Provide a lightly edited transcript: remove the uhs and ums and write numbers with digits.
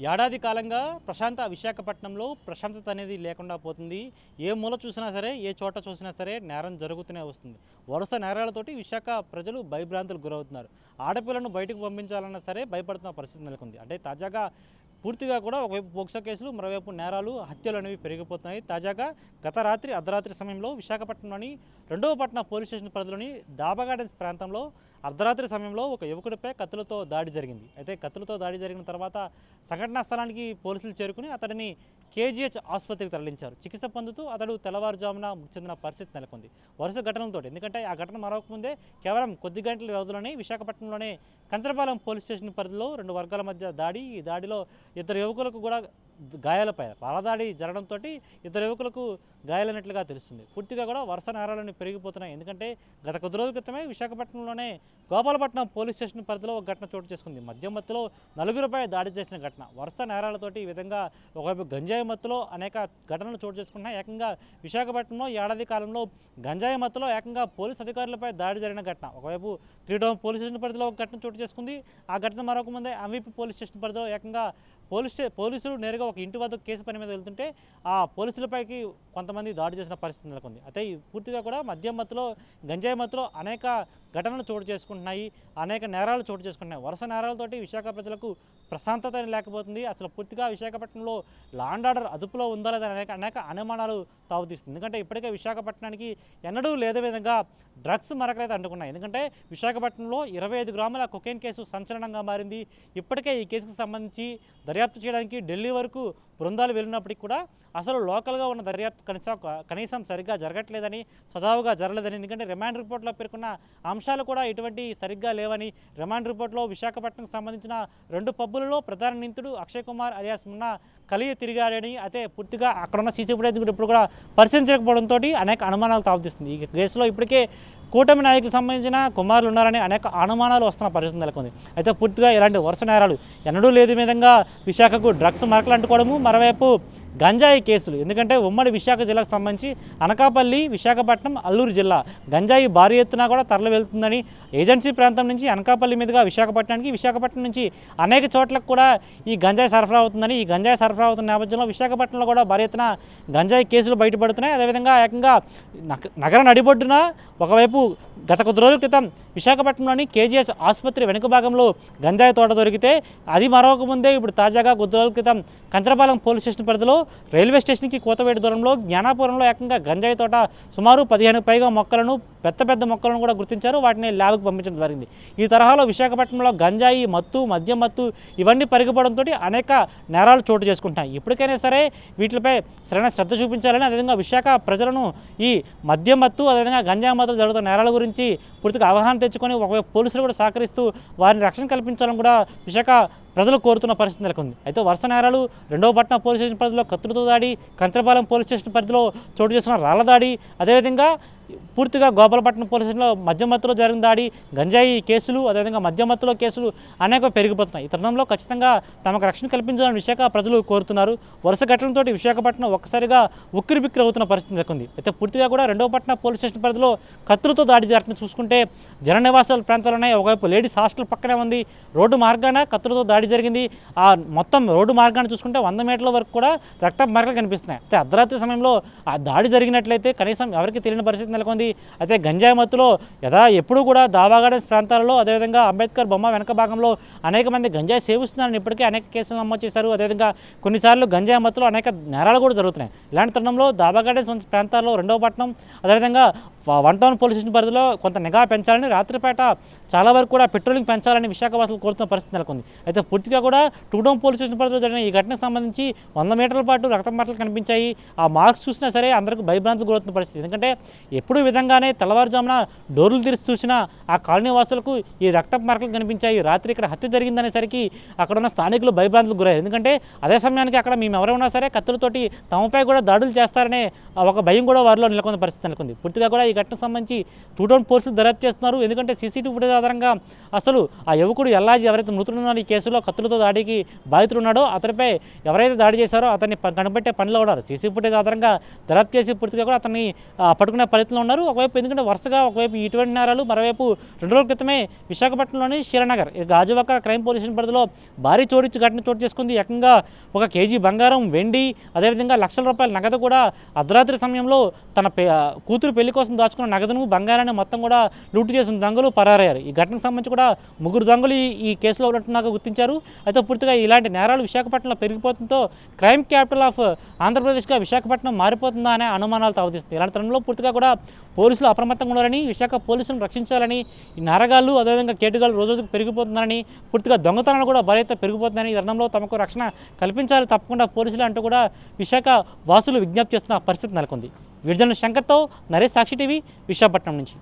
ఏడాది కాలంగా విశాఖపట్నంలో ప్రశాంతత అనేది లేకుండా పోతుంది. ఏ మూల చూసినా సరే, ఏ చోట చూసినా సరే నేరం జరుగుతూనే వస్తుంది. వరుస నేరాలతోటి విశాఖ ప్రజలు భయభ్రాంతులకు గురవుతున్నారు. ఆడపిల్లను బయటకు పంపించాలన్నా సరే భయపడుతున్న పరిస్థితి నెలకొంది. అంటే తాజాగా పూర్తిగా కూడా ఒకవైపు పోక్సో కేసులు, మరోవైపు నేరాలు, హత్యలు అనేవి పెరిగిపోతున్నాయి. తాజాగా గత రాత్రి అర్ధరాత్రి సమయంలో విశాఖపట్నంలోని 2వ పట్టణ పోలీస్ స్టేషన్ పరిధిలోని డాబా గార్డెన్స్ ప్రాంతంలో అర్ధరాత్రి సమయంలో ఒక యువకుడిపై కత్తులతో దాడి జరిగింది. అయితే కత్తులతో దాడి జరిగిన తర్వాత సంఘటనా స్థలానికి పోలీసులు చేరుకుని అతడిని కేజీహెచ్ ఆసుపత్రికి తరలించారు. చికిత్స పొందుతూ అతడు తెల్లవారుజామున మృతి చెందిన పరిస్థితి నెలకొంది. వరుస ఘటనలతో, ఎందుకంటే ఆ ఘటన మరొకముందే కేవలం కొద్ది గంటల వ్యవధిలోనే విశాఖపట్నంలోనే కంచరపాలెం పోలీస్ స్టేషన్ పరిధిలో 2 వర్గాల మధ్య దాడి. ఈ దాడిలో ఇద్దరు యువకులకు కూడా గాయాలపై రాళ్ళదాడి జరగడంతో ఇద్దరు యువకులకు గాయాలైనట్లుగా తెలుస్తుంది. పూర్తిగా కూడా వరుస నేరాలను పెరిగిపోతున్నాయి. ఎందుకంటే గత కొద్ది రోజుల క్రితమే విశాఖపట్నంలోనే గోపాలపట్నం పోలీస్ స్టేషన్ పరిధిలో ఒక ఘటన చోటు చేసుకుంది. మద్యం మత్తులో నలుగురిపై దాడి చేసిన ఘటన. వరుస నేరాలతోటి ఈ విధంగా ఒకవైపు గంజాయి మత్తులో అనేక ఘటనలు చోటు చేసుకుంటున్నాయి. ఏకంగా విశాఖపట్నంలో ఏడాది కాలంలో గంజాయి మత్తులో ఏకంగా పోలీస్ అధికారులపై దాడి జరిగిన ఘటన. ఒకవైపు 3 టౌన్ పోలీస్ స్టేషన్ పరిధిలో ఒక ఘటన చోటు చేసుకుంది. ఆ ఘటన మరొక ముందే ఎంవీపీ పోలీస్ స్టేషన్ పరిధిలో ఏకంగా పోలీసులు నేరుగా ఒక ఇంటి వద్ద కేసు పని మీద వెళ్తుంటే ఆ పోలీసులపైకి కొంతమంది దాడి చేసిన పరిస్థితి నెలకొంది. అయితే పూర్తిగా కూడా మద్యం మత్తులో, గంజాయి మత్తులో అనేక ఘటనలు చోటు చేసుకుంటున్నాయి, అనేక నేరాలు చోటు చేసుకుంటున్నాయి. వరుస నేరాలతోటి విశాఖ ప్రజలకు ప్రశాంతత లేకపోతుంది. అసలు పూర్తిగా విశాఖపట్నంలో లా అండ్ ఆర్డర్ అదుపులో ఉందా లేదా అనేక అనుమానాలు తావుతీస్తుంది. ఎందుకంటే ఇప్పటికే విశాఖపట్నానికి ఎన్నడూ లేని విధంగా డ్రగ్స్ మరకలైతే అంటుకున్నాయి. ఎందుకంటే విశాఖపట్నంలో 25 గ్రాముల కొకైన్ కేసు సంచలనంగా మారింది. ఇప్పటికే ఈ కేసుకు సంబంధించి దర్యాప్తు చేయడానికి ఢిల్లీ వరకు బృందాలు వెళ్ళినప్పటికీ కూడా అసలు లోకల్గా ఉన్న దర్యాప్తు కనీసం సరిగ్గా జరగట్లేదని, సజావుగా జరగలేదని, ఎందుకంటే రిమాండ్ రిపోర్ట్లో పేర్కొన్న అంశాలు కూడా ఇటువంటి సరిగ్గా లేవని, రిమాండ్ రిపోర్ట్లో విశాఖపట్నంకు సంబంధించిన 2 పబ్బులలో ప్రధాన నిందితుడు అక్షయ్ కుమార్ అలియాస్ మున్నా కలిగి తిరిగాడని, అయితే పూర్తిగా అక్కడున్న సీసీ ఫుటేజ్ కూడా ఇప్పుడు కూడా పరిశీలించకపోవడంతో అనేక అనుమానాలు తావుతీస్తుంది. ఈ కేసులో ఇప్పటికే కూటమి నాయకులకు సంబంధించిన కుమారులు ఉన్నారని అనేక అనుమానాలు వస్తున్న పరిస్థితి నెలకొంది. అయితే పూర్తిగా ఇలాంటి వరుస నేరాలు ఎన్నడూ లేని విధంగా విశాఖకు డ్రగ్స్ మరకలు అంటుకోవడము, మరోవైపు గంజాయి కేసులు. ఎందుకంటే ఉమ్మడి విశాఖ జిల్లాకు సంబంధించి అనకాపల్లి, విశాఖపట్నం, అల్లూరు జిల్లా గంజాయి భారీ ఎత్తున కూడా తరలి వెళ్తుందని, ఏజెన్సీ ప్రాంతం నుంచి అనకాపల్లి మీదుగా విశాఖపట్నానికి, విశాఖపట్నం నుంచి అనేక చోట్లకు కూడా ఈ గంజాయి సరఫరా అవుతుందని, ఈ గంజాయి సరఫరా అవుతున్న నేపథ్యంలో విశాఖపట్నంలో కూడా భారీ ఎత్తున గంజాయి కేసులు బయటపడుతున్నాయి. అదేవిధంగా ఏకంగా నగర నడిబొడ్డున ఒకవైపు గత కొద్ది రోజుల క్రితం విశాఖపట్నంలోని కేజీఎస్ ఆసుపత్రి వెనుక భాగంలో గంజాయి తోట దొరికితే అది మరొక ముందే ఇప్పుడు తాజాగా కొద్ది రోజుల క్రితం కంచరపాలెం పోలీస్ స్టేషన్ పరిధిలో రైల్వే స్టేషన్కి కోతవేటు దూరంలో జ్ఞానాపురంలో ఏకంగా గంజాయి తోట సుమారు 15 పైగా మొక్కలను, పెద్ద మొక్కలను కూడా గుర్తించారు. వాటిని ల్యాబ్కి పంపించడం జరిగింది. ఈ తరహాలో విశాఖపట్నంలో గంజాయి మత్తు, మద్యం మత్తు ఇవన్నీ పెరిగిపోవడంతో అనేక నేరాలు చోటు చేసుకుంటున్నాయి. ఇప్పటికైనా సరే వీటిపై సరైన శ్రద్ధ చూపించాలని, అదేవిధంగా విశాఖ ప్రజలను ఈ మద్యం మత్తు, అదేవిధంగా గంజాయి మత్తులు జరుగుతున్న నేరాల గురించి పూర్తిగా అవగాహన తెచ్చుకొని ఒకవైపు పోలీసులు కూడా సహకరిస్తూ వారిని రక్షణ కల్పించాలని కూడా విశాఖ ప్రజలు కోరుతున్న పరిస్థితి నెలకొంది. అయితే వరుస నేరాలు 2వ పట్టణ పోలీస్ స్టేషన్ పరిధిలో కత్తులతో దాడి, కంచరపాలెం పోలీస్ స్టేషన్ పరిధిలో చోటు చేసిన రాళ్ల దాడి, అదేవిధంగా పూర్తిగా గోపాలపట్నం పోలీస్ స్టేషన్లో మద్యం మత్తులో జరిగిన దాడి, గంజాయి కేసులు, అదేవిధంగా మద్యం మత్తులో కేసులు అనేక పెరిగిపోతున్నాయి. ఈ తరుణంలో ఖచ్చితంగా తమకు రక్షణ కల్పించాలని విశాఖ ప్రజలు కోరుతున్నారు. వరుస ఘటనలతో విశాఖపట్నం ఒక్కసారిగా ఉక్కిరిబిక్కిరి అవుతున్న పరిస్థితి నెలకొంది. అయితే పూర్తిగా కూడా 2వ పట్టణ పోలీస్ స్టేషన్ పరిధిలో కత్తులతో దాడి జరిగిన చూసుకుంటే జన నివాసాల ప్రాంతాలు ఉన్నాయి. ఒకవైపు లేడీస్ హాస్టల్ పక్కనే ఉంది. రోడ్డు మార్గాన కత్తులతో దాడి జరిగింది. ఆ మొత్తం రోడ్డు మార్గాన్ని చూసుకుంటే 100 మీటర్ల వరకు కూడా రక్త మరకలు కనిపిస్తున్నాయి. అయితే అర్ధరాత్రి సమయంలో ఆ దాడి జరిగినట్లయితే కనీసం ఎవరికి తెలియని పరిస్థితి నెలకొంది. అయితే గంజాయి మత్తులో ఎప్పుడూ కూడా డాబా గార్డెన్స్ ప్రాంతాలలో, అదేవిధంగా అంబేద్కర్ బొమ్మ వెనక భాగంలో అనేక మంది గంజాయి సేవిస్తున్నారని ఇప్పటికే అనేక కేసులు నమోదు చేశారు. అదేవిధంగా కొన్నిసార్లు గంజాయి మత్తులో అనేక నేరాలు కూడా జరుగుతున్నాయి. ఇలాంటి తరుణంలో డాబా గార్డెన్స్ ప్రాంతాల్లో 2వ పట్టణం, అదేవిధంగా 1 టౌన్ పోలీస్ స్టేషన్ పరిధిలో కొంత నిఘా పెంచాలని, రాత్రిపేట చాలా వరకు కూడా పెట్రోలింగ్ పెంచాలని విశాఖవాసులు కోరుతున్న పరిస్థితి నెలకొంది. అయితే పూర్తిగా కూడా 2 టౌన్ పోలీస్ స్టేషన్ పరిధిలో జరిగిన ఈ ఘటనకు సంబంధించి 100 మీటర్ల పాటు రక్తం మరకలు కనిపించాయి. ఆ మార్క్స్ చూసినా సరే అందరికీ భయభ్రాంతులకు గురవుతున్న పరిస్థితి. ఎందుకంటే ఎప్పుడు విధంగానే తెల్లవారుజామున డోర్లు తెరిచి చూసినా ఆ కాలనీ వాసులకు ఈ రక్తపు మరకలు కనిపించాయి. రాత్రి ఇక్కడ హత్య జరిగిందనేసరికి అక్కడ ఉన్న స్థానికులు భయభ్రాంతులకు గురయ్యారు. ఎందుకంటే అదే సమయానికి అక్కడ మేము ఎవరైనా సరే కత్తులతోటి తమపై కూడా దాడులు చేస్తారనే ఒక భయం కూడా వారిలో నెలకొన్న పరిస్థితి నెలకొంది. పూర్తిగా కూడా ఈ ఘటనకు సంబంధించి 2 టౌన్ పోలీసులు దర్యాప్తు చేస్తున్నారు. ఎందుకంటే సీసీటీవీ ఫుటేజ్ ఆధారంగా అసలు ఆ యువకుడు ఎల్లాజీ ఎవరైతే మృతుడున్నారో ఈ కేసులో కత్తులతో దాడికి బాధితుడున్నాడో అతనిపై ఎవరైతే దాడి చేశారో అతన్ని కనిపెట్టే పనిలో ఉన్నారు. సీసీ ఫుటేజ్ ఆధారంగా దర్యాప్తు చేసి పూర్తిగా కూడా అతన్ని పట్టుకునే ప్రయత్నం పరిస్థితిలో ఉన్నారు. ఒకవైపు ఎందుకంటే వరుసగా ఒకవైపు ఇటువంటి నేరాలు, మరోవైపు 2 రోజుల క్రితమే విశాఖపట్నంలోని శిరనగర్ గాజువాక క్రైమ్ పోలీస్ స్టేషన్ పరిధిలో భారీ ఘటన చోటు చేసుకుంది. ఏకంగా 1 కేజీ బంగారం, వెండి, అదేవిధంగా లక్షల రూపాయల నగదు కూడా అర్ధరాత్రి సమయంలో తన కూతురు పెళ్లి కోసం దాచుకున్న నగదును, బంగారాన్ని మొత్తం కూడా లూటు చేసిన దొంగలు పరారయ్యారు. ఈ ఘటనకు సంబంధించి కూడా 3 దొంగలు ఈ కేసులో ఉన్నట్టుగా గుర్తించారు. అయితే పూర్తిగా ఇలాంటి నేరాలు విశాఖపట్నంలో పెరిగిపోతుందో క్రైమ్ క్యాపిటల్ ఆఫ్ ఆంధ్రప్రదేశ్గా విశాఖపట్నం మారిపోతుందా అనే అనుమానాలు తావతిస్తుంది. ఇలాంటి తరుణంలో పూర్తిగా కూడా పోలీసులు అప్రమత్తంగా ఉండాలని, విశాఖ పోలీసులను రక్షించాలని, ఈ నేరగాళ్లు అదేవిధంగా కేటుగాళ్లు రోజుకు పెరిగిపోతున్నారని, పూర్తిగా దొంగతనాలు కూడా భారీగా పెరిగిపోతుందని, ఈ తరుణంలో తమకు రక్షణ కల్పించాలి తప్పకుండా పోలీసులు అంటూ కూడా విశాఖ వాసులు విజ్ఞప్తి చేస్తున్న పరిస్థితి నెలకొంది. విడుదల శంకర్తో నరేష్, సాక్షి టీవీ, విశాఖపట్నం నుంచి.